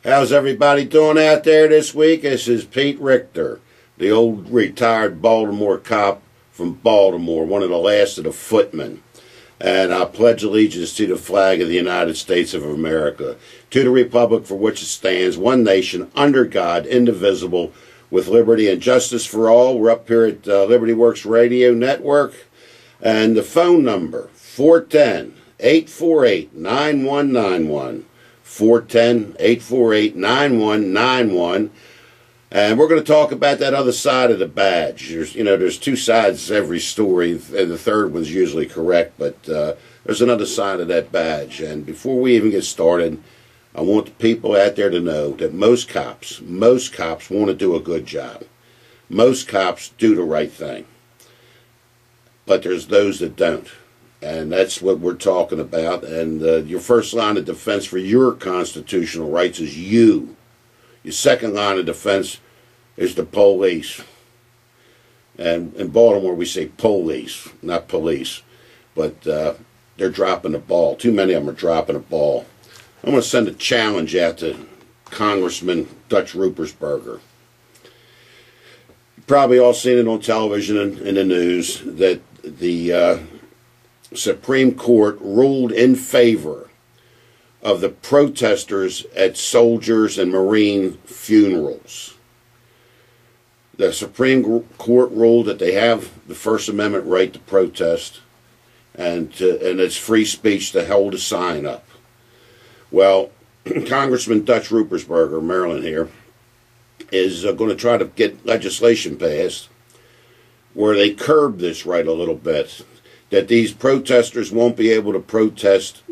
How's everybody doing out there this week? This is Pete Richter, the old retired Baltimore cop from Baltimore, one of the last of the footmen. And I pledge allegiance to the flag of the United States of America, to the republic for which it stands, one nation, under God, indivisible, with liberty and justice for all. We're up here at Liberty Works Radio Network. And the phone number, 410-848-9191. 410-848-9191. And we're going to talk about that other side of the badge. There's two sides to every story, and the third one's usually correct, but there's another side of that badge. And before we even get started, I want the people out there to know that most cops want to do a good job. Most cops do the right thing. But there's those that don't. And that's what we're talking about. And your first line of defense for your constitutional rights is you. Your second line of defense is the police. And in Baltimore we say police, not police. But they're dropping the ball. Too many of them are dropping the ball. I'm going to send a challenge out to Congressman Dutch Ruppersberger. You've probably all seen it on television and in the news that the Supreme Court ruled in favor of the protesters at soldiers and Marine funerals. The Supreme Court ruled that they have the First Amendment right to protest, and it's free speech to hold a sign up. Well, Congressman Dutch Ruppersberger, Maryland here, is going to try to get legislation passed where they curb this right a little bit, that these protesters won't be able to protest,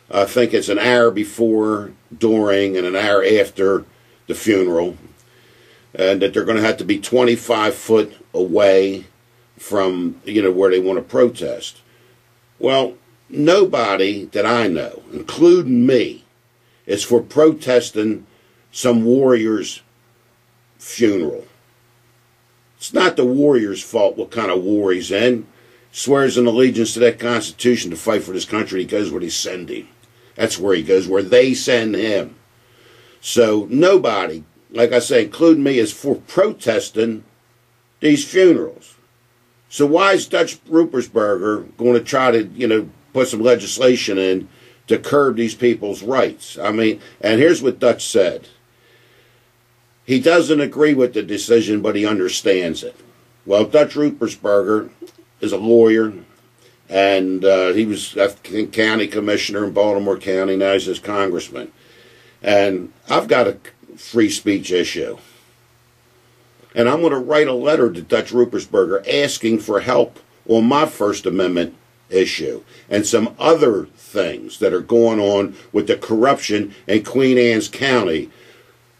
I think it's an hour before, during, and an hour after the funeral, and that they're going to have to be 25 foot away from, where they want to protest. Well, nobody that I know, including me, is for protesting some warrior's funeral. It's not the warrior's fault what kind of war he's in. Swears an allegiance to that Constitution to fight for this country. He goes where they send him. That's where he goes, where they send him. So nobody, like I say, including me, is for protesting these funerals. So why is Dutch Ruppersberger going to try to, put some legislation in to curb these people's rights? I mean, and here's what Dutch said. He doesn't agree with the decision, but he understands it. Well, Dutch Ruppersberger is a lawyer, and he was a county commissioner in Baltimore County. Now he's his congressman. And I've got a free speech issue. And I'm going to write a letter to Dutch Ruppersberger asking for help on my First Amendment issue and some other things that are going on with the corruption in Queen Anne's County.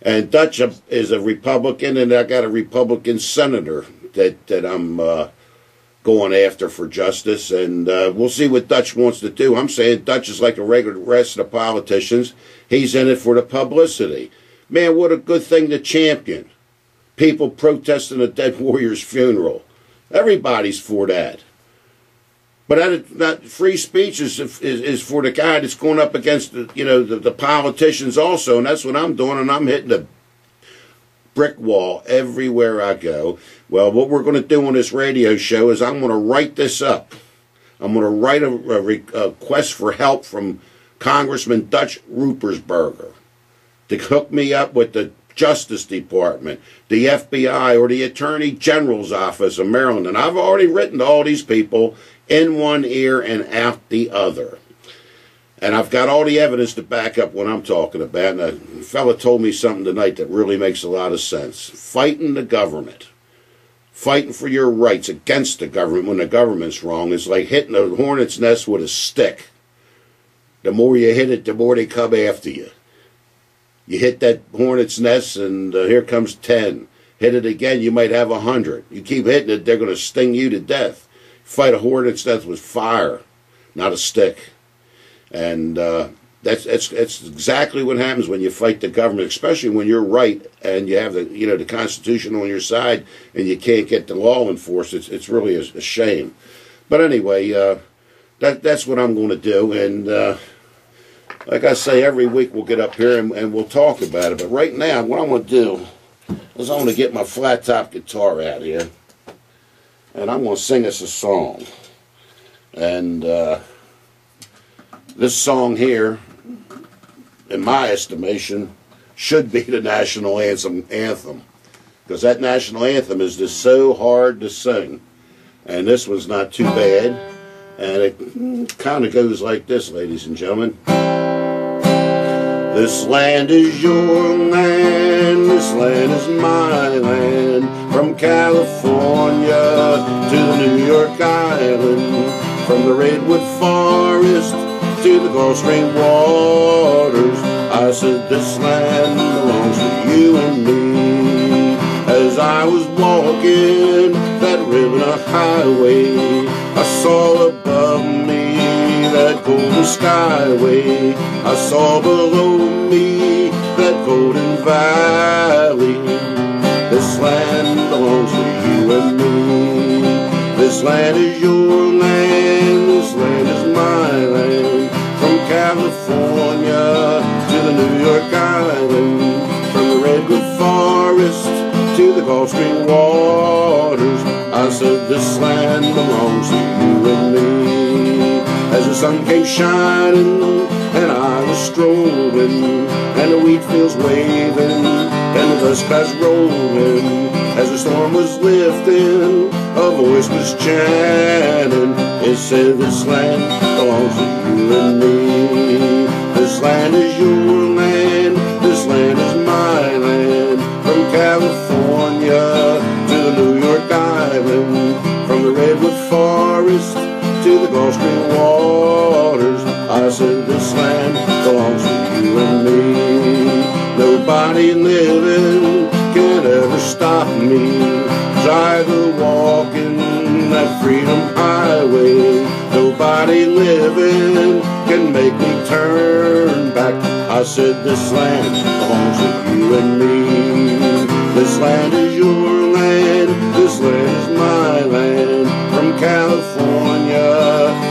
And Dutch is a Republican, and I got a Republican senator that I'm going after for justice, and we'll see what Dutch wants to do. I'm saying Dutch is like the regular rest of the politicians. He's in it for the publicity. Man, what a good thing to champion. People protesting a dead warrior's funeral. Everybody's for that. But that free speech is for the guy that's going up against the politicians also, and that's what I'm doing, and I'm hitting the brick wall everywhere I go. Well, what we're going to do on this radio show is I'm going to write this up. I'm going to write a request for help from Congressman Dutch Ruppersberger to hook me up with the Justice Department, the FBI, or the Attorney General's Office of Maryland. And I've already written to all these people in one ear and out the other. And I've got all the evidence to back up what I'm talking about. And a fella told me something tonight that really makes a lot of sense. Fighting the government, fighting for your rights against the government when the government's wrong is like hitting a hornet's nest with a stick. The more you hit it, the more they come after you. You hit that hornet's nest, and here comes 10. Hit it again, you might have 100. You keep hitting it, they're going to sting you to death. Fight a hornet's nest with fire, not a stick. And that's exactly what happens when you fight the government, especially when you're right and you have the Constitution on your side and you can't get the law enforced. It's really a shame. But anyway, that's what I'm going to do. And like I say, every week we'll get up here and we'll talk about it. But right now, what I'm going to do is I'm going to get my flat top guitar out here, and I'm going to sing us a song. And this song here, in my estimation, should be the national anthem, because that national anthem is just so hard to sing. And this one's not too bad, and it kind of goes like this, ladies and gentlemen. This land is your land, this land is my land, from California to the New York Island, from the redwood forest to the Gulf Stream waters. I said this land belongs to you and me. As I was walking that ribbon of highway, I saw above me that golden skyway. I saw below me that golden valley. This land belongs to you and me. This land is your land, this land is my land, from California to the New York Island, from the redwood forest to the Gulf Stream waters. I said this land belongs to you and me. As the sun came shining and I was strolling, and the wheat fields waving and the dust clouds rolling, as the storm was lifting, a voice was chanting. It said this land belongs to you and me. This land is your land, this land is my land, from California to the New York Island, from the redwood forest to the Gulf Stream waters. I said this land belongs to you and me. Nobody living can ever stop me, 'cause I go walking that freedom highway. Nobody living can make me turn back. I said this land belongs to you and me. This land is your land, this land is my land, from California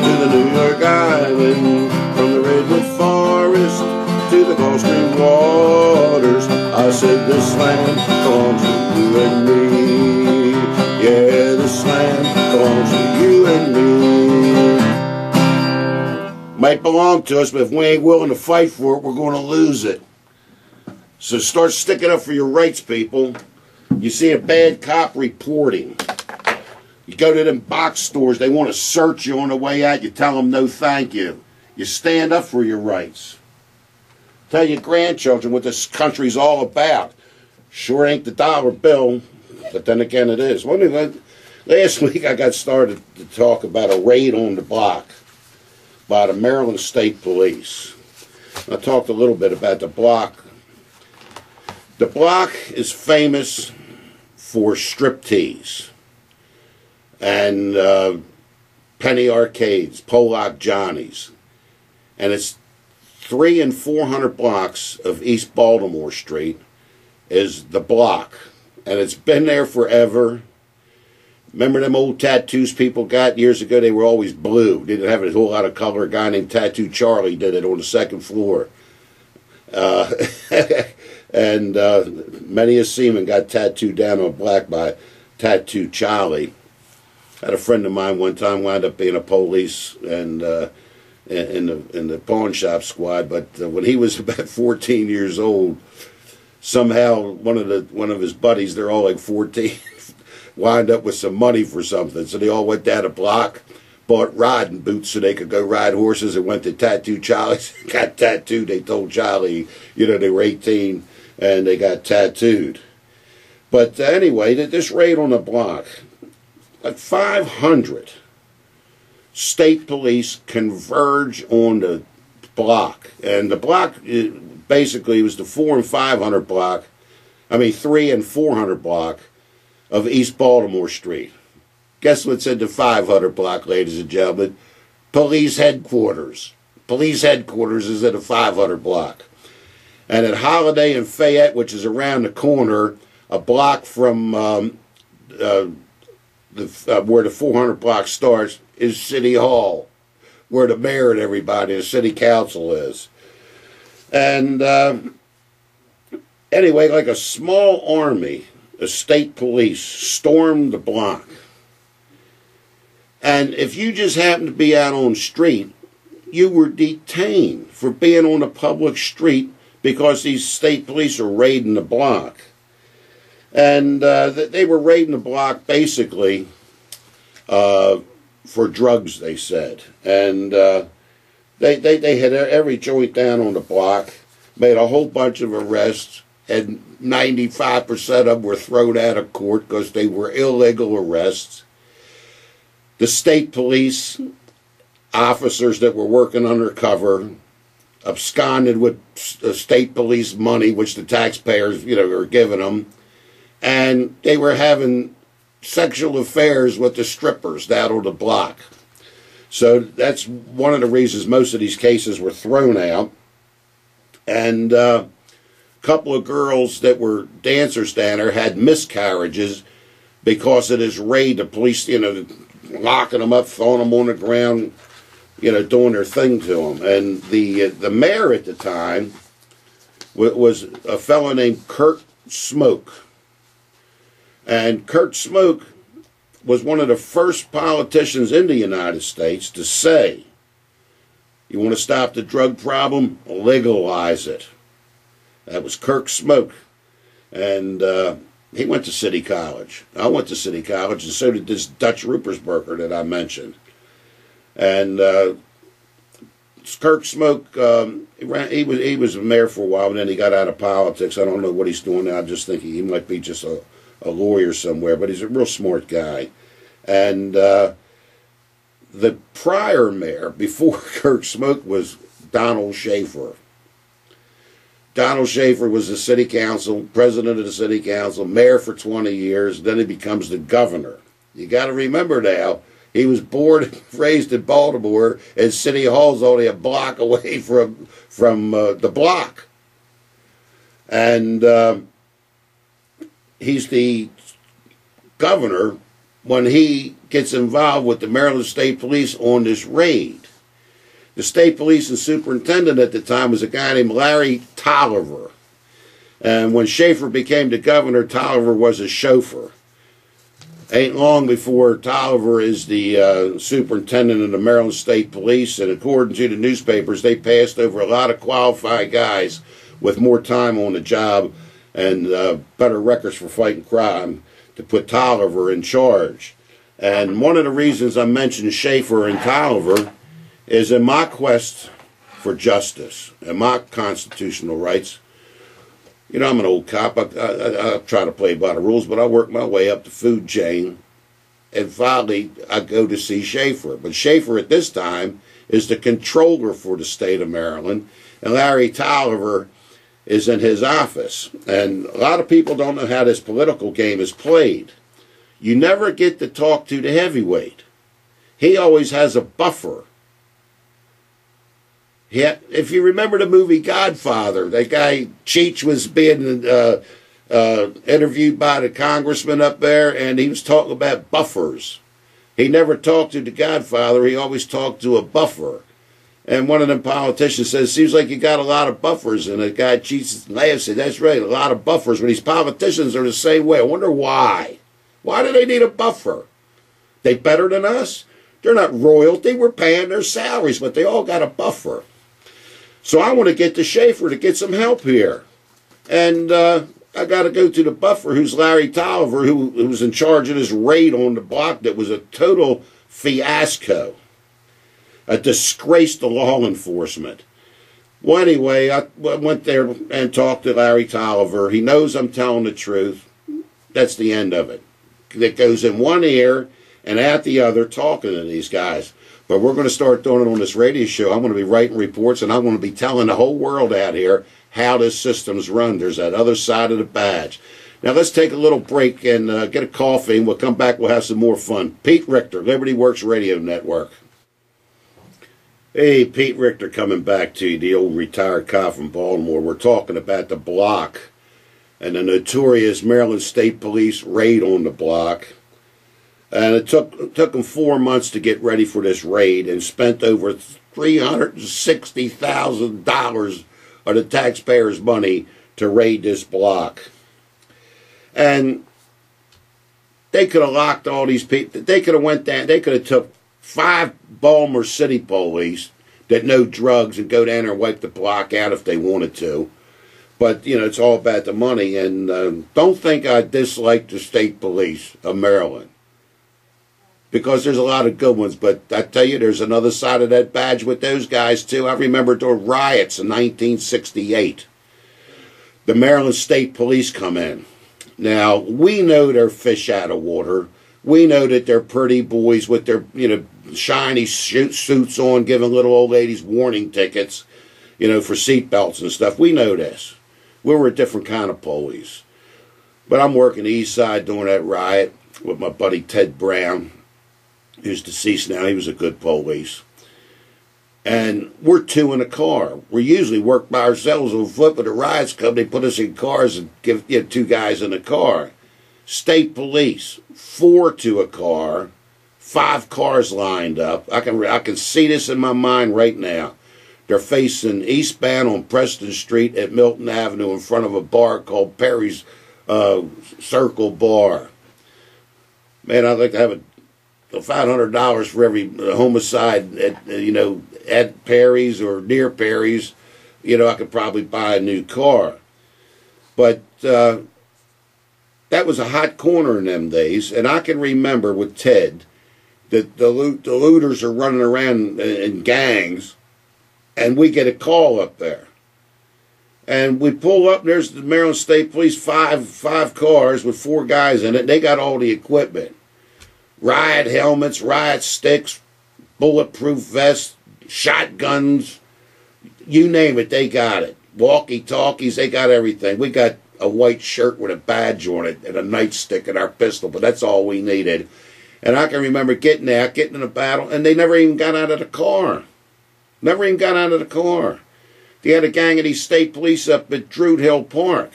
to the New York Island, from the redwood forest to the Gulf Stream waters. I said this land belongs to you and me. Yeah, this land belongs to you and me. Might belong to us, but if we ain't willing to fight for it, we're going to lose it. So start sticking up for your rights, people. You see a bad cop reporting. You go to them box stores, they want to search you on the way out. You tell them no thank you. You stand up for your rights. Tell your grandchildren what this country's all about. Sure ain't the dollar bill, but then again it is. Last week I got started to talk about a raid on the block by the Maryland State Police. I talked a little bit about the block. The block is famous for striptease and penny arcades, Pollock Johnnies. And it's 300 and 400 blocks of East Baltimore Street is the block. And it's been there forever. Remember them old tattoos people got years ago? They were always blue. They didn't have a whole lot of color. A guy named Tattoo Charlie did it on the second floor. And many a seaman got tattooed down on black by Tattoo Charlie. I had a friend of mine one time wound up being a police and in the pawn shop squad, but when he was about 14 years old, somehow one of his buddies, they're all like 14, wound up with some money for something, so they all went down a block, bought riding boots so they could go ride horses, and went to Tattoo Charlie's, got tattooed. They told Charlie, you know, they were 18 and they got tattooed. But anyway, this raid on the block, like 500 state police converge on the block, and the block basically was the 400 and 500 block, 300 and 400 block of East Baltimore Street. Guess what's in the 500 block, ladies and gentlemen? Police headquarters. Police headquarters is in the 500 block. And at Holiday and Fayette, which is around the corner, a block from where the 400 block starts, is City Hall, where the mayor and everybody, the city council is. And anyway, like a small army, the state police stormed the block. And if you just happened to be out on the street, you were detained for being on a public street because these state police are raiding the block. And they were raiding the block basically for drugs, they said. And they had every joint down on the block, made a whole bunch of arrests, and 95% of them were thrown out of court because they were illegal arrests. The state police officers that were working undercover absconded with state police money, which the taxpayers, are giving them, and they were having sexual affairs with the strippers down on the block. So that's one of the reasons most of these cases were thrown out. And a couple of girls that were dancers down there had miscarriages because of this raid. The police, locking them up, throwing them on the ground, doing their thing to them. And the mayor at the time was a fellow named Kurt Smoke. And Kurt Smoke was one of the first politicians in the United States to say, you want to stop the drug problem? Legalize it. That was Kurt Smoke. And he went to City College. I went to City College, and so did this Dutch Rupersberger that I mentioned. And Kurt Smoke, he was a mayor for a while, and then he got out of politics. I don't know what he's doing now. I'm just thinking he might be just a lawyer somewhere, but he's a real smart guy. And the prior mayor, before Kurt Smoke, was Donald Schaefer. Donald Schaefer was the city council, president of the city council, mayor for 20 years, then he becomes the governor. You got to remember now, he was born and raised in Baltimore, and City Hall's only a block away from the block. And he's the governor when he gets involved with the Maryland State Police on this raid. The state police and superintendent at the time was a guy named Larry Tolliver. And when Schaefer became the governor, Tolliver was his chauffeur. Ain't long before Tolliver is the superintendent of the Maryland State Police, and according to the newspapers, they passed over a lot of qualified guys with more time on the job and better records for fighting crime to put Tolliver in charge. And one of the reasons I mentioned Schaefer and Tolliver is in my quest for justice and my constitutional rights. I'm an old cop. I try to play by the rules, but I work my way up the food chain. And finally, I go to see Schaefer. But Schaefer at this time is the controller for the state of Maryland, and Larry Tolliver is in his office. And a lot of people don't know how this political game is played. You never get to talk to the heavyweight. He always has a buffer. If you remember the movie Godfather, that guy Cheech was being interviewed by the congressman up there, and he was talking about buffers. He never talked to the Godfather. He always talked to a buffer. And one of them politicians says, seems like you got a lot of buffers. And the guy Cheech laughs and said, that's right, a lot of buffers. But these politicians are the same way. I wonder why. Why do they need a buffer? They better than us? They're not royalty. We're paying their salaries, but they all got a buffer. So I want to get to Schaefer to get some help here. And I got to go to the buffer, who's Larry Tolliver, who was in charge of this raid on the block that was a total fiasco. A disgrace to law enforcement. Well, anyway, I went there and talked to Larry Tolliver. He knows I'm telling the truth. That's the end of it. It goes in one ear and out the other talking to these guys. But we're going to start doing it on this radio show. I'm going to be writing reports, and I'm going to be telling the whole world out here how this system's run. There's that other side of the badge. Now, let's take a little break and get a coffee, and we'll come back. We'll have some more fun. Pete Richter, Liberty Works Radio Network. Hey, Pete Richter coming back to you, the old retired cop from Baltimore. We're talking about the block and the notorious Maryland State Police raid on the block. And it took them 4 months to get ready for this raid and spent over $360,000 of the taxpayers' money to raid this block. And they could have locked all these people. They could have went down. They could have took 5 Baltimore City police that know drugs and go down there and wipe the block out if they wanted to. But, you know, it's all about the money. And don't think I dislike the state police of Maryland, because there's a lot of good ones. But I tell you, there's another side of that badge with those guys, too. I remember during riots in 1968, the Maryland State Police come in. Now, we know they're fish out of water. We know that they're pretty boys with their, you know, shiny suits on, giving little old ladies warning tickets, you know, for seatbelts and stuff. We know this. We were a different kind of police. But I'm working the east side during that riot with my buddy Ted Brown, who's deceased now. He was a good police. And we're 2 in a car. We usually work by ourselves on foot, but the riots come, they put us in cars and give 2 guys in a car. State police, 4 to a car, 5 cars lined up. I can see this in my mind right now. They're facing eastbound on Preston Street at Milton Avenue in front of a bar called Perry's Circle Bar. Man, I'd like to have $500 for every homicide at, you know, at Perry's or near Perry's. You know, I could probably buy a new car. But that was a hot corner in them days. And I can remember with Ted that the looters are running around in gangs, and we get a call up there. And we pull up, and there's the Maryland State Police, five cars with 4 guys in it. They got all the equipment. Riot helmets, riot sticks, bulletproof vests, shotguns, you name it, they got it. Walkie-talkies, they got everything. We got a white shirt with a badge on it and a nightstick and our pistol, but that's all we needed. And I can remember getting in a battle, and they never even got out of the car. Never even got out of the car. They had a gang of these state police up at Druid Hill Park.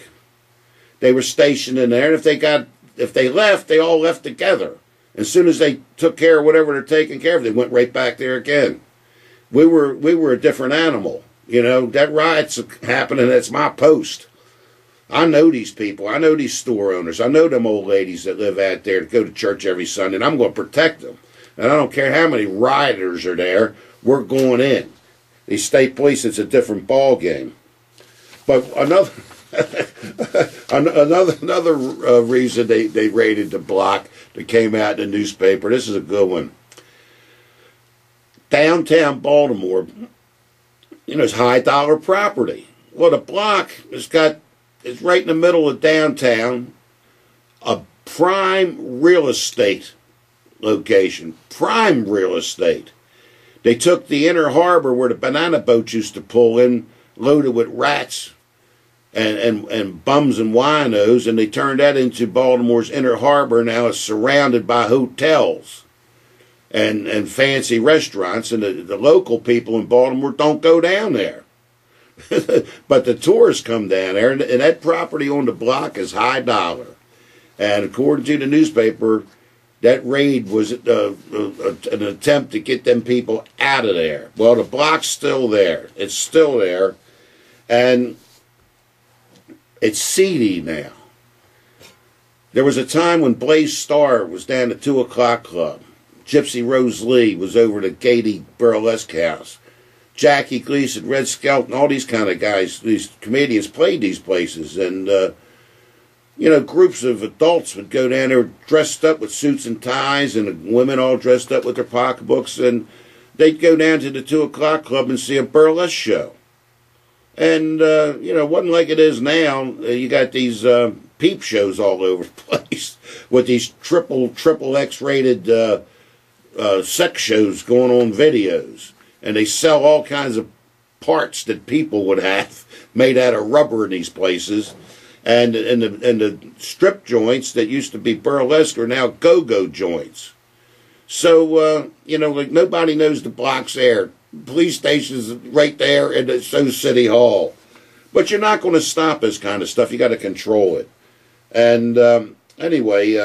They were stationed in there, and if they left, they all left together. As soon as they took care of whatever they're taking care of, they went right back there again. We were a different animal. You know, that riot's happening, that's my post. I know these people. I know these store owners. I know them old ladies that live out there that go to church every Sunday, and I'm going to protect them. And I don't care how many rioters are there, we're going in. These state police, it's a different ball game. But another reason they raided the block that came out in the newspaper, this is a good one. Downtown Baltimore, you know, it's high dollar property. Well, the block it's right in the middle of downtown, a prime real estate location, prime real estate. They took the inner harbor where the banana boats used to pull in, loaded with rats and bums and winos, and they turned that into Baltimore's inner harbor. Now it's surrounded by hotels and fancy restaurants, and the local people in Baltimore don't go down there. But the tourists come down there, and that property on the block is high dollar. And according to the newspaper, that raid was an attempt to get them people out of there. Well, the block's still there. It's still there. And it's seedy now. There was a time when Blaze Starr was down at 2 O'Clock Club. Gypsy Rose Lee was over at Gaiety Burlesque House. Jackie Gleason, Red Skelton, all these kind of guys, these comedians played these places. And, you know, groups of adults would go down there dressed up with suits and ties, and women all dressed up with their pocketbooks, and they'd go down to the 2 O'Clock Club and see a burlesque show. And, you know, it wasn't like it is now. You got these peep shows all over the place with these triple X-rated sex shows going on videos. And they sell all kinds of parts that people would have made out of rubber in these places. And the strip joints that used to be burlesque are now go-go joints. So, you know, like nobody knows the block's there. Police station's right there, and so City Hall. But you're not going to stop this kind of stuff. You got to control it. And anyway,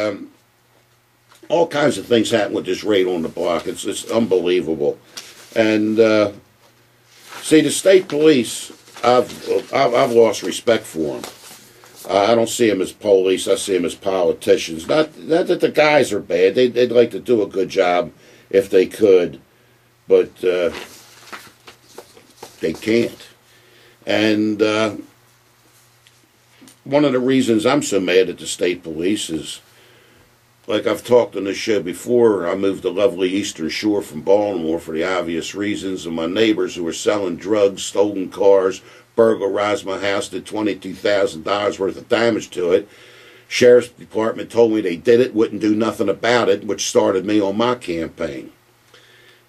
all kinds of things happen with this raid on the block. It's unbelievable. And see, the state police, I've lost respect for them. I don't see them as police. I see them as politicians. Not that the guys are bad. They'd like to do a good job if they could, but they can't. And one of the reasons I'm so mad at the state police is, like I've talked on this show before, I moved to lovely Eastern Shore from Baltimore for the obvious reasons, and my neighbors who were selling drugs, stolen cars, burglarized my house, did $22,000 worth of damage to it. Sheriff's Department told me they did it, wouldn't do nothing about it, which started me on my campaign.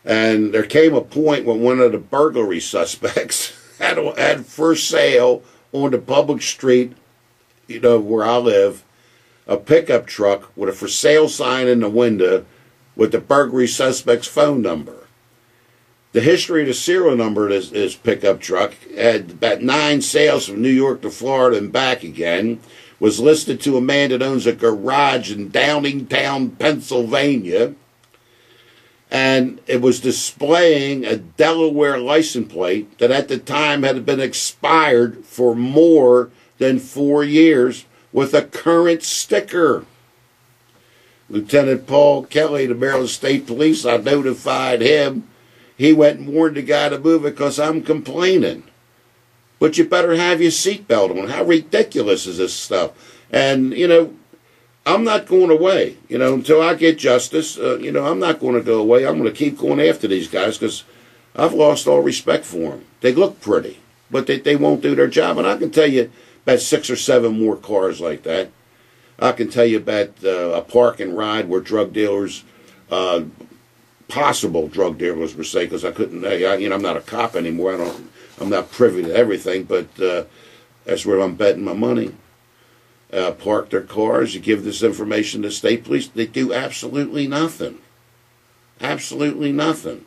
And there came a point when one of the burglary suspects had for sale on the public street, where I live, a pickup truck with a for sale sign in the window with the burglary suspect's phone number. The history of the serial number of this pickup truck had about 9 sales from New York to Florida and back again, was listed to a man that owns a garage in Downingtown, Pennsylvania, and it was displaying a Delaware license plate that at the time had been expired for more than 4 years with a current sticker. Lieutenant Paul Kelly, the Maryland State Police, I notified him. He went and warned the guy to move it because I'm complaining. But you better have your seatbelt on. How ridiculous is this stuff? And, I'm not going away. Until I get justice, I'm not going to go away. I'm going to keep going after these guys because I've lost all respect for them. They look pretty, but they won't do their job. And I can tell you about 6 or 7 more cars like that. I can tell you about a park and ride where drug dealers, possible drug dealers per se, because I couldn't, I'm not a cop anymore. I'm not privy to everything, but that's where I'm betting my money. Park their cars, you give this information to state police, they do absolutely nothing. Absolutely nothing.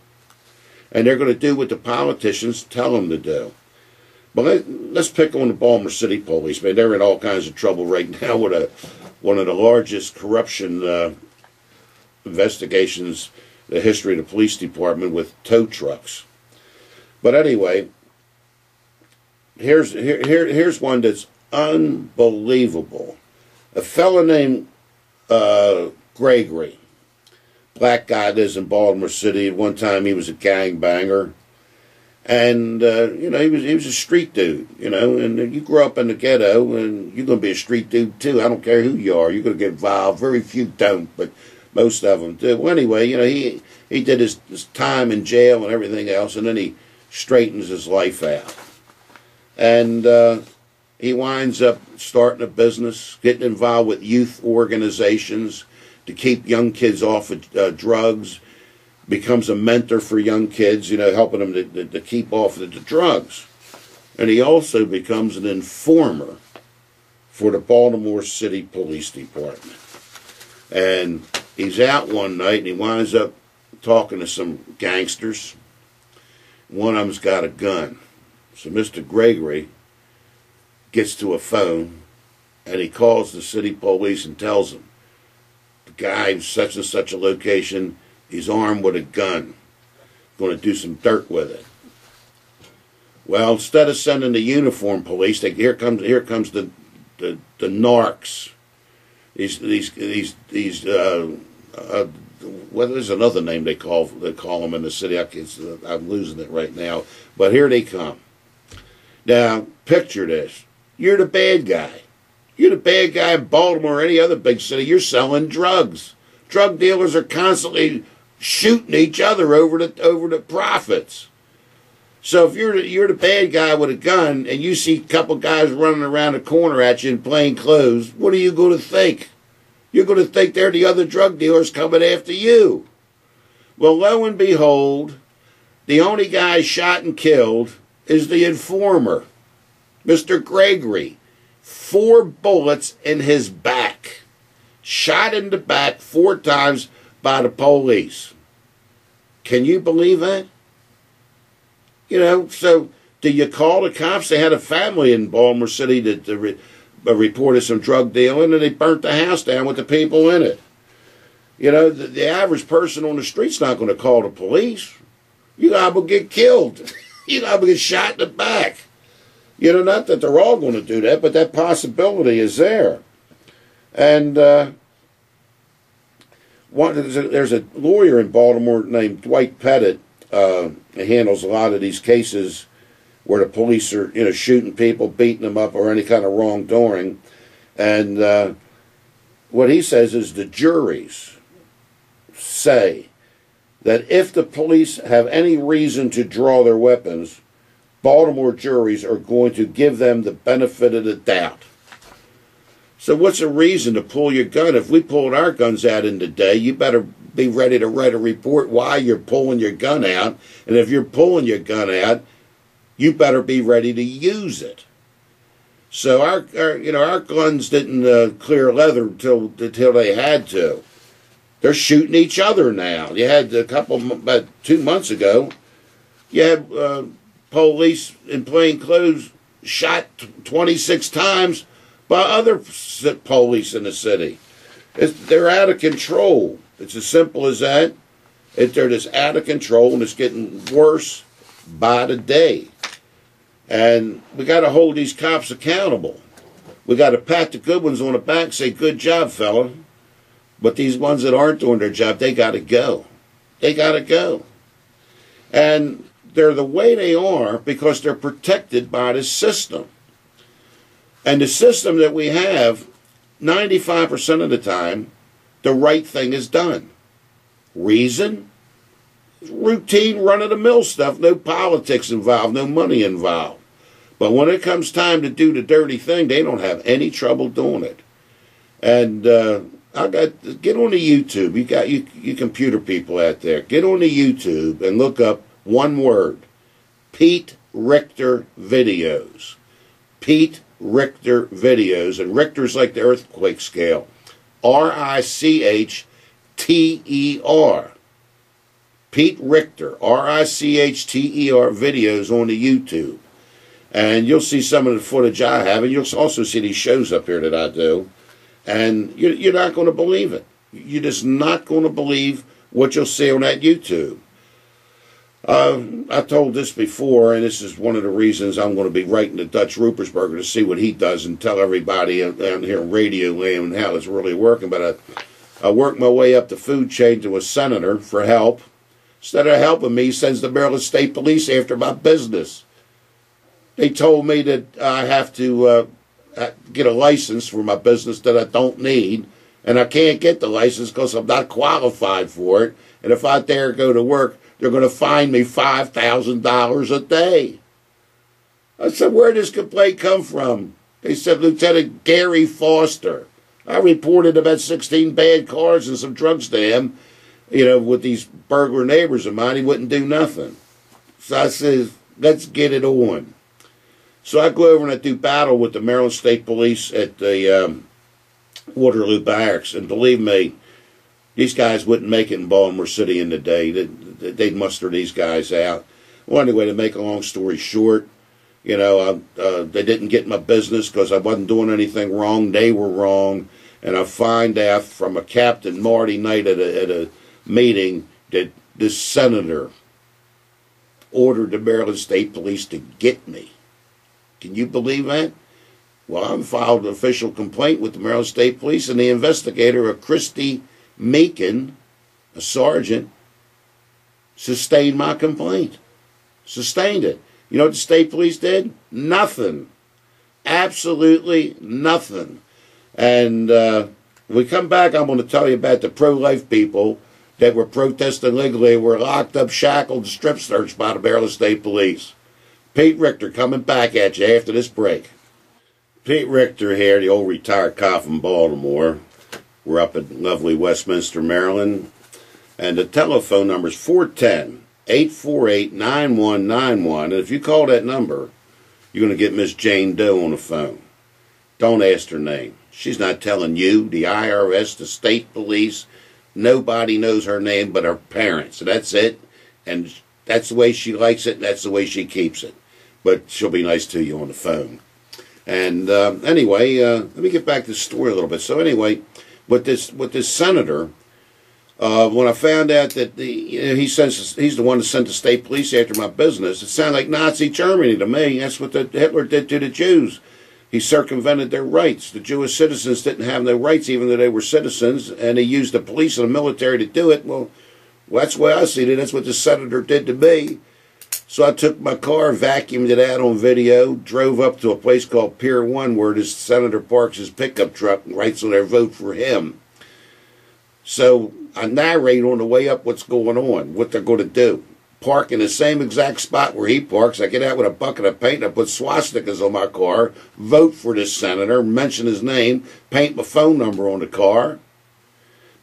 And they're going to do what the politicians tell them to do. But let's pick on the Baltimore City Police. Man, they're in all kinds of trouble right now with one of the largest corruption investigations in the history of the police department with tow trucks. But anyway, here's one that's unbelievable. A fellow named Gregory, black guy, lives in Baltimore City. At one time, he was a gangbanger. And, he was a street dude, and you grow up in the ghetto, and you're going to be a street dude, too. I don't care who you are. You're going to get involved. Very few don't, but most of them do. Well, anyway, he did his time in jail and everything else, and then he straightens his life out. And he winds up starting a business, getting involved with youth organizations to keep young kids off of drugs, becomes a mentor for young kids, helping them to keep off of the drugs. And he also becomes an informer for the Baltimore City Police Department. And he's out one night and he winds up talking to some gangsters. One of them's got a gun. So Mr. Gregory gets to a phone and he calls the city police and tells them the guy in such and such a location, he's armed with a gun, going to do some dirt with it. Well, instead of sending the uniform police, here comes the narcs. Well, there's another name they call them in the city. I'm losing it right now, but here they come. Now, picture this: you're the bad guy. You're the bad guy in Baltimore or any other big city. You're selling drugs. Drug dealers are constantly shooting each other over the profits. So if you're the bad guy with a gun and you see a couple guys running around the corner at you in plain clothes, what are you going to think? You're going to think they're the other drug dealers coming after you. Well, lo and behold, the only guy shot and killed is the informer, Mr. Gregory. 4 bullets in his back. Shot in the back 4 times by the police. Can you believe that? So do you call the cops? They had a family in Baltimore City that reported some drug dealing, and they burnt the house down with the people in it. The average person on the street's not going to call the police. You're liable to get killed. You're liable to get shot in the back. You know, not that they're all going to do that, but that possibility is there. And there's a lawyer in Baltimore named Dwight Pettit. He handles a lot of these cases where the police are, you know, shooting people, beating them up, or any kind of wrongdoing. And what he says is the juries say that if the police have any reason to draw their weapons, Baltimore juries are going to give them the benefit of the doubt. So what's a reason to pull your gun? If we pulled our guns out in the day, you better be ready to write a report why you're pulling your gun out. And if you're pulling your gun out, you better be ready to use it. So our guns didn't clear leather until they had to. They're shooting each other now. You had about 2 months ago, you had police in plain clothes shot 26 times by other police in the city. They're out of control. It's as simple as that. They're just out of control, and it's getting worse by the day. And we got to hold these cops accountable. We got to pat the good ones on the back and say, good job, fella. But these ones that aren't doing their job, they got to go. They got to go. And they're the way they are because they're protected by the system. And the system that we have, 95% of the time, the right thing is done. Reason? Routine, run-of-the-mill stuff, no politics involved, no money involved. But when it comes time to do the dirty thing, they don't have any trouble doing it. And get on the YouTube. You got you computer people out there. Get on the YouTube and look up one word: Pete Richter videos. Pete Richter videos, and Richter's like the earthquake scale. R-I-C-H-T-E-R. Pete Richter, R-I-C-H-T-E-R videos on the YouTube. And you'll see some of the footage I have, and you'll also see these shows up here that I do. And you're not going to believe it. You're just not going to believe what you'll see on that YouTube. I told this before, and this is one of the reasons I'm going to be writing to Dutch Rupersberger to see what he does and tell everybody down here in radio land how it's really working. But I worked my way up the food chain to a senator for help. Instead of helping me, he sends the Maryland State Police after my business. They told me that I have to get a license for my business that I don't need, and I can't get the license because I'm not qualified for it. And if I dare go to work, they're going to fine me $5,000 a day. I said, where did this complaint come from? They said, Lieutenant Gary Foster. I reported about 16 bad cars and some drugs to him, you know, with these burglar neighbors of mine. He wouldn't do nothing. So I said, let's get it on. So I go over and I do battle with the Maryland State Police at the Waterloo Barracks. And believe me, these guys wouldn't make it in Baltimore City in the day. They'd muster these guys out. Well, anyway, to make a long story short, you know, they didn't get my business because I wasn't doing anything wrong. They were wrong. And I find out from a Captain Marty Knight at a meeting that this senator ordered the Maryland State Police to get me. Can you believe that? Well, I filed an official complaint with the Maryland State Police, and the investigator, a Christy Meakin, a sergeant, sustained my complaint. Sustained it. You know what the state police did? Nothing. Absolutely nothing. And when we come back, I'm going to tell you about the pro-life people that were protesting legally, were locked up, shackled, and strip searched by the Maryland State Police. Pete Richter coming back at you after this break. Pete Richter here, the old retired cop from Baltimore. We're up in lovely Westminster, Maryland. And the telephone number is 410-848-9191. And if you call that number, you're going to get Miss Jane Doe on the phone. Don't ask her name. She's not telling you, the IRS, the state police. Nobody knows her name but her parents. So that's it. And that's the way she likes it, and that's the way she keeps it. But she'll be nice to you on the phone. And anyway, let me get back to the story a little bit. So anyway, with this senator, When I found out that he's the one that sent the state police after my business, it sounded like Nazi Germany to me. That's what Hitler did to the Jews. He circumvented their rights. The Jewish citizens didn't have no rights, even though they were citizens, and he used the police and the military to do it. Well, that's the way I see it. That's what the senator did to me. So I took my car, vacuumed it out on video, drove up to a place called Pier 1 where this senator parks his pickup truck and writes on there, vote for him. So I narrate on the way up what's going on, what they're going to do. Park in the same exact spot where he parks. I get out with a bucket of paint. I put swastikas on my car, vote for this senator, mention his name, paint my phone number on the car,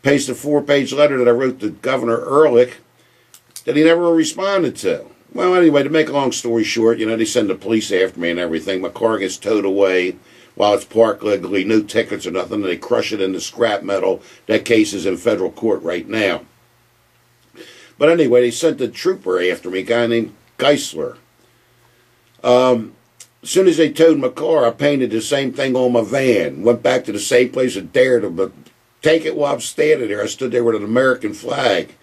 paste a 4-page letter that I wrote to Governor Ehrlich that he never responded to. Well, anyway, to make a long story short, they send the police after me and everything. My car gets towed away while it's parked legally, no tickets or nothing, and they crush it into scrap metal. That case is in federal court right now. But anyway, they sent the trooper after me, a guy named Geisler. As soon as they towed my car, I painted the same thing on my van. Went back to the same place and dared them to take it while I'm standing there. I stood there with an American flag.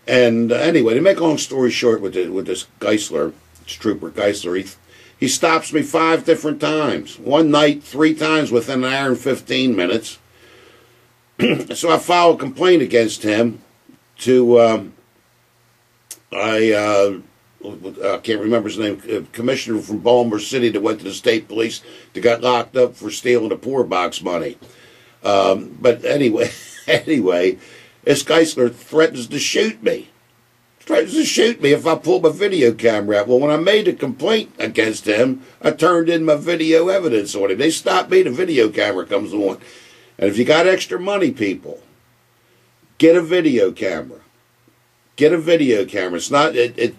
And anyway, to make a long story short with this Geisler, this trooper Geisler, he stops me 5 different times. One night, 3 times within an hour and 15 minutes. So I filed a complaint against him to... I can't remember his name, a commissioner from Baltimore City that went to the state police that got locked up for stealing the poor box money. But anyway, this Geisler threatens to shoot me. Threatens to shoot me if I pull my video camera out. Well, when I made a complaint against him, I turned in my video evidence on him. They stopped me, the video camera comes on. And if you got extra money, people, get a video camera. Get a video camera. It's not. It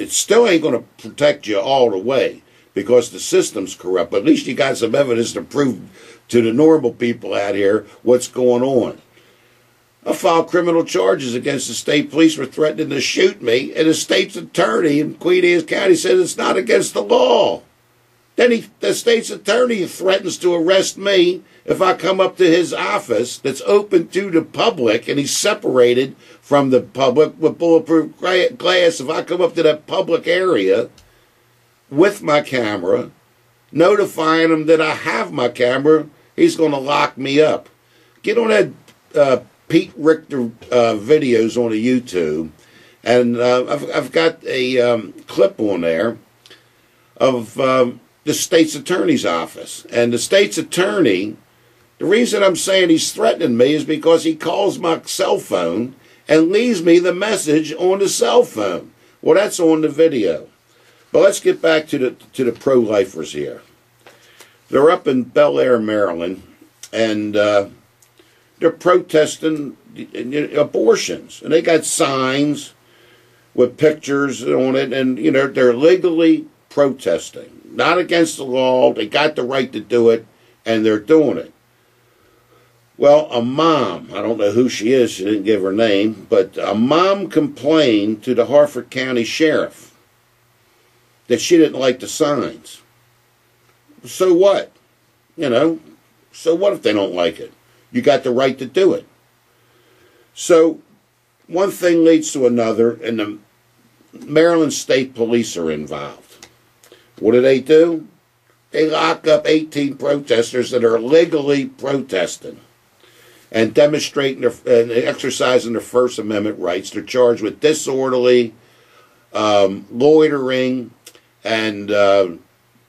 still ain't going to protect you all the way because the system's corrupt. But at least you got some evidence to prove to the normal people out here what's going on. I filed criminal charges against the state police for threatening to shoot me, and the state's attorney in Queen Anne's County says it's not against the law. Then the state's attorney threatens to arrest me if I come up to his office that's open to the public, and he's separated from the public with bulletproof glass. If I come up to that public area with my camera, notifying him that I have my camera, he's going to lock me up. Get on that Pete Richter videos on the YouTube, and I've got a clip on there of the state's attorney's office. And the state's attorney, the reason I'm saying he's threatening me is because he calls my cell phone and leaves me the message on the cell phone. Well, that's on the video. But let's get back to the pro-lifers here. They're up in Bel Air, Maryland, and they're protesting abortions. And they got signs with pictures on it, and they're legally protesting. Not against the law. They got the right to do it, and they're doing it. Well, a mom, I don't know who she is, she didn't give her name, but a mom complained to the Harford County Sheriff that she didn't like the signs. So what? So what if they don't like it? You got the right to do it. So one thing leads to another, and the Maryland State Police are involved. What do? They lock up 18 protesters that are legally protesting and demonstrating and exercising their First Amendment rights. They're charged with disorderly, loitering, and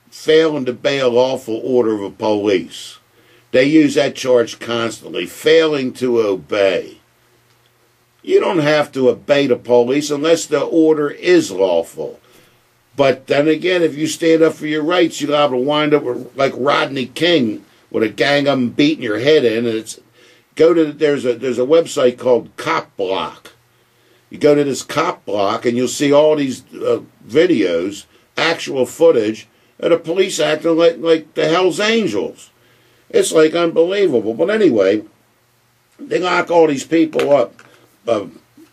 failing to obey a lawful order of a police. They use that charge constantly, failing to obey. You don't have to obey the police unless the order is lawful. But then again, if you stand up for your rights, you're liable to wind up like Rodney King with a gang of them beating your head in. And there's a website called Cop Block. You go to this Cop Block and you'll see all these videos, actual footage of the police acting like the Hells Angels. It's like unbelievable. But anyway, they lock all these people up.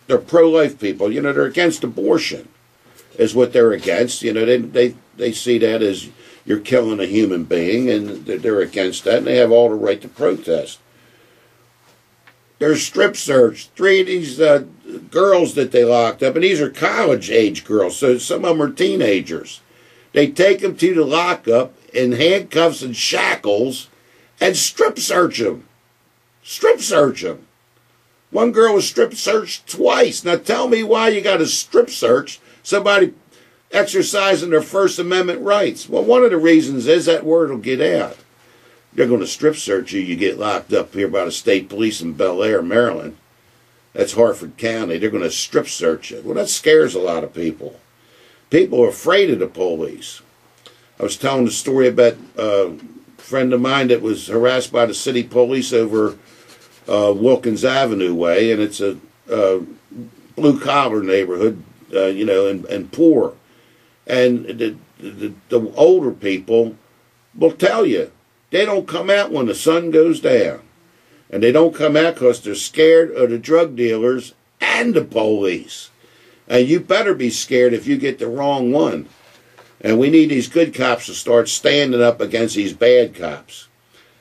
They're pro-life people. They're against abortion. Is what they're against. They see that as you're killing a human being, and they're against that, and they have all the right to protest. They're strip searched. 3 of these girls that they locked up, and these are college-age girls, so some of them are teenagers. They take them to the lockup in handcuffs and shackles and strip search them. Strip search them. One girl was strip searched twice. Now tell me why you got to strip search somebody exercising their First Amendment rights. Well, one of the reasons is that word will get out. They're going to strip search you. You get locked up here by the state police in Bel Air, Maryland. That's Harford County. They're going to strip search you. Well, that scares a lot of people. People are afraid of the police. I was telling the story about a friend of mine that was harassed by the city police over Wilkins Avenue way, and it's a blue-collar neighborhood, and poor. And the older people will tell you, they don't come out when the sun goes down. And they don't come out because they're scared of the drug dealers and the police. And you better be scared if you get the wrong one. And we need these good cops to start standing up against these bad cops.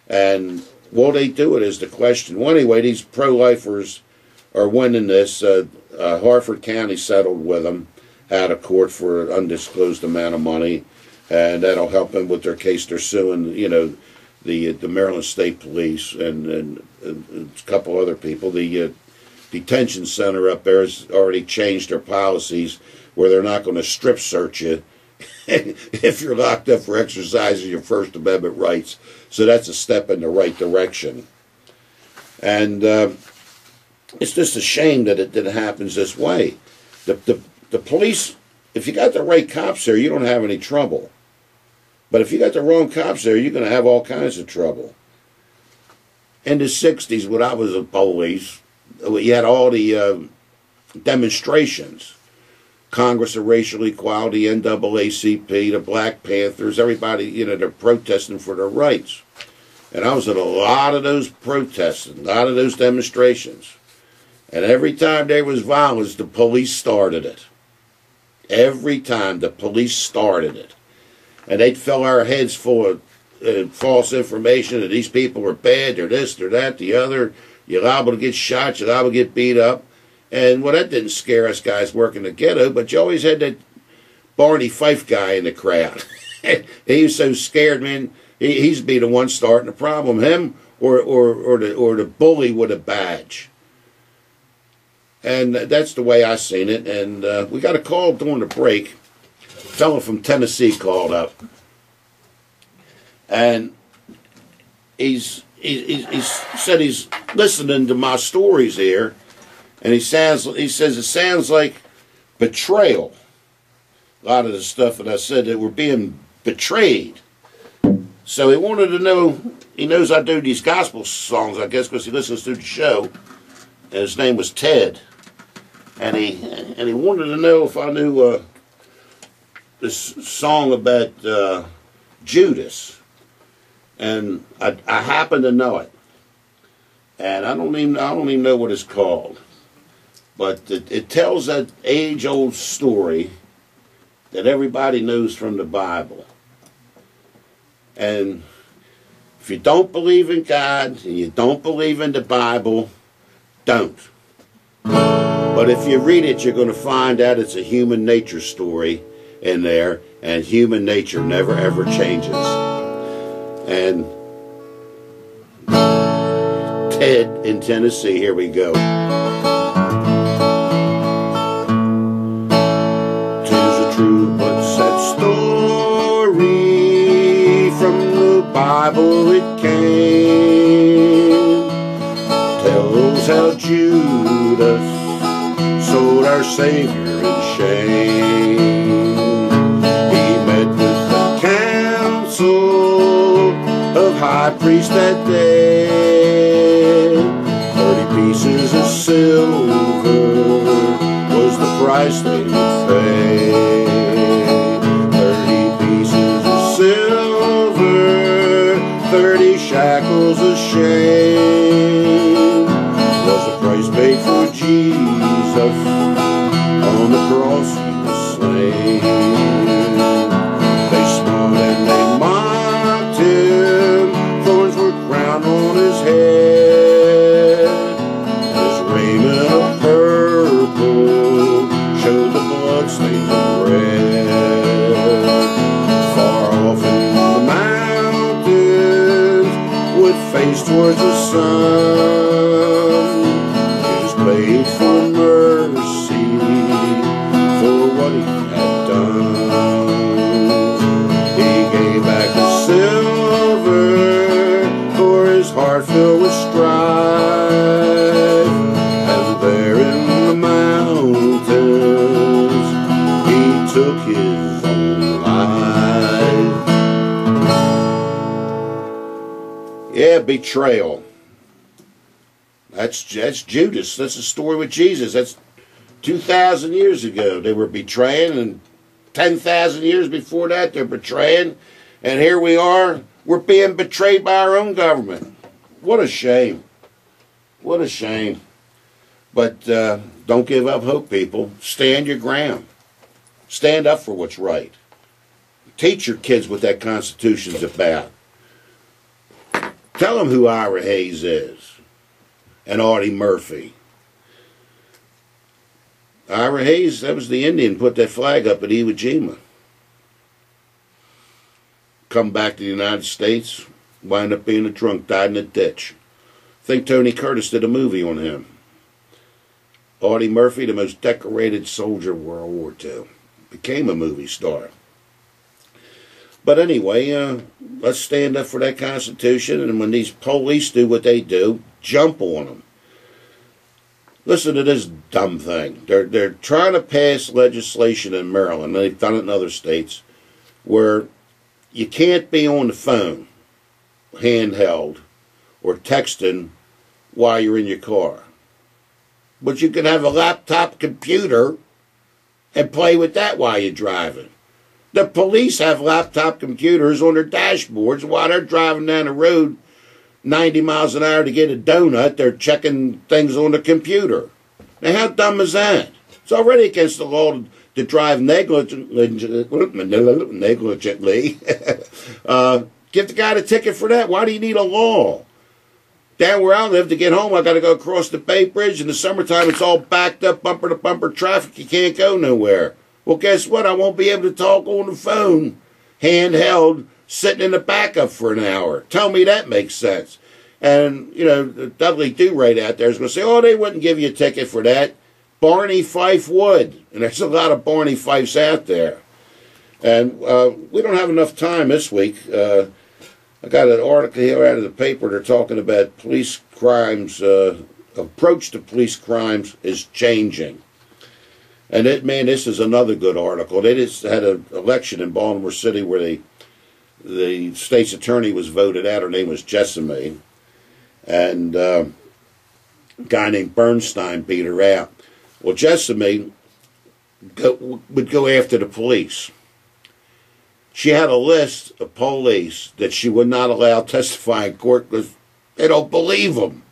And will they do it is the question. Well, anyway, these pro-lifers are winning this. Harford County settled with them out of court for an undisclosed amount of money. And that'll help them with their case. They're suing, the Maryland State Police and a couple other people. The detention center up there has already changed their policies where they're not going to strip search you if you're locked up for exercising your First Amendment rights. So that's a step in the right direction. And it's just a shame that it happens this way. The police, if you got the right cops there, you don't have any trouble. But if you got the wrong cops there, you're going to have all kinds of trouble. In the 60s, when I was a police, you had all the demonstrations. Congress of Racial Equality, NAACP, the Black Panthers, everybody, they're protesting for their rights. And I was at a lot of those protests, a lot of those demonstrations. And every time there was violence, the police started it. Every time the police started it. And they'd fill our heads full of false information that these people are bad, they're this, they're that, the other. You're liable to get shot, you're liable to get beat up. And, well, that didn't scare us guys working the ghetto, but you always had that Barney Fife guy in the crowd. He was so scared, man, he's be the one starting the problem, him or the bully with a badge. And that's the way I seen it. And we got a call during the break. A fellow from Tennessee called up, and he said he's listening to my stories here, and he says it sounds like betrayal. A lot of the stuff that I said, that we're being betrayed. So he wanted to know. He knows I do these gospel songs, I guess, because he listens to the show. And his name was Ted, and he wanted to know if I knew this song about Judas, and I happen to know it, and I don't even know what it's called, but it tells that age-old story that everybody knows from the Bible. And if you don't believe in God and you don't believe in the Bible, don't. But if you read it, you're going to find out it's a human nature story in there, and human nature never ever changes. And Ted in Tennessee, here we go. Tis a true but sad story, from the Bible it came. Tells how Judas sold our Savior in shame. Of high priest that day, 30 pieces of silver was the price they would pay. 30 pieces of silver, 30 shackles of shame, was the price paid for Jesus on the cross he was slain. They smiled and they mocked him, thorns were crowned on his head, with face towards the sun. Just paid for mercy for what he had done. He gave back the silver for his heart filled with strife. And there in the mountains he took his own life. Yeah, betrayal. That's Judas. That's the story with Jesus. That's 2,000 years ago. They were betraying, and 10,000 years before that they're betraying. And here we are, we're being betrayed by our own government. What a shame. What a shame. But don't give up hope, people. Stand your ground. Stand up for what's right. Teach your kids what that Constitution's about. Tell them who Ira Hayes is and Audie Murphy. Ira Hayes, that was the Indian, put that flag up at Iwo Jima. Come back to the United States, wind up being a drunk, died in a ditch. I think Tony Curtis did a movie on him. Audie Murphy, the most decorated soldier of World War II, became a movie star. But anyway, let's stand up for that Constitution, and when these police do what they do, jump on them. Listen to this dumb thing. They're trying to pass legislation in Maryland, and they've done it in other states, where you can't be on the phone, handheld, or texting while you're in your car. But you can have a laptop computer and play with that while you're driving. The police have laptop computers on their dashboards while they're driving down the road 90 miles an hour to get a donut. They're checking things on the computer. Now, how dumb is that? It's already against the law to drive negligently. Give the guy the ticket for that. Why do you need a law? Down where I live, to get home, I got to go across the Bay Bridge. In the summertime, it's all backed up, bumper-to-bumper traffic. You can't go nowhere. Well, guess what? I won't be able to talk on the phone, handheld, sitting in the backup for an hour. Tell me that makes sense. And, you know, Dudley Do-Right out there is going to say, oh, they wouldn't give you a ticket for that. Barney Fife would. And there's a lot of Barney Fifes out there. And we don't have enough time this week. I got an article here out of the paper. They're talking about police crimes. Approach to police crimes is changing. And this is another good article. They just had an election in Baltimore City where the state's attorney was voted out. Her name was Jessamine. And a guy named Bernstein beat her out. Well, Jessamine would go after the police. She had a list of police that she would not allow testify in court because they don't believe them.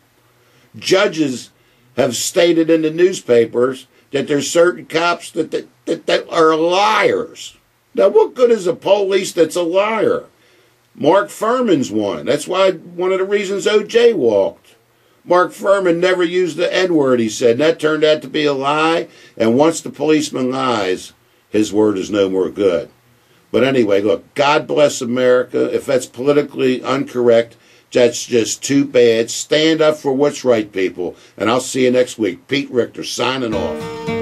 Judges have stated in the newspapers that there's certain cops that are liars. Now, what good is a police that's a liar? Mark Furman's one. That's why one of the reasons O.J. walked. Mark Furman never used the N-word, he said, and that turned out to be a lie. And once the policeman lies, his word is no more good. But anyway, look, God bless America. If that's politically incorrect, that's just too bad. Stand up for what's right, people. And I'll see you next week. Pete Richter signing off.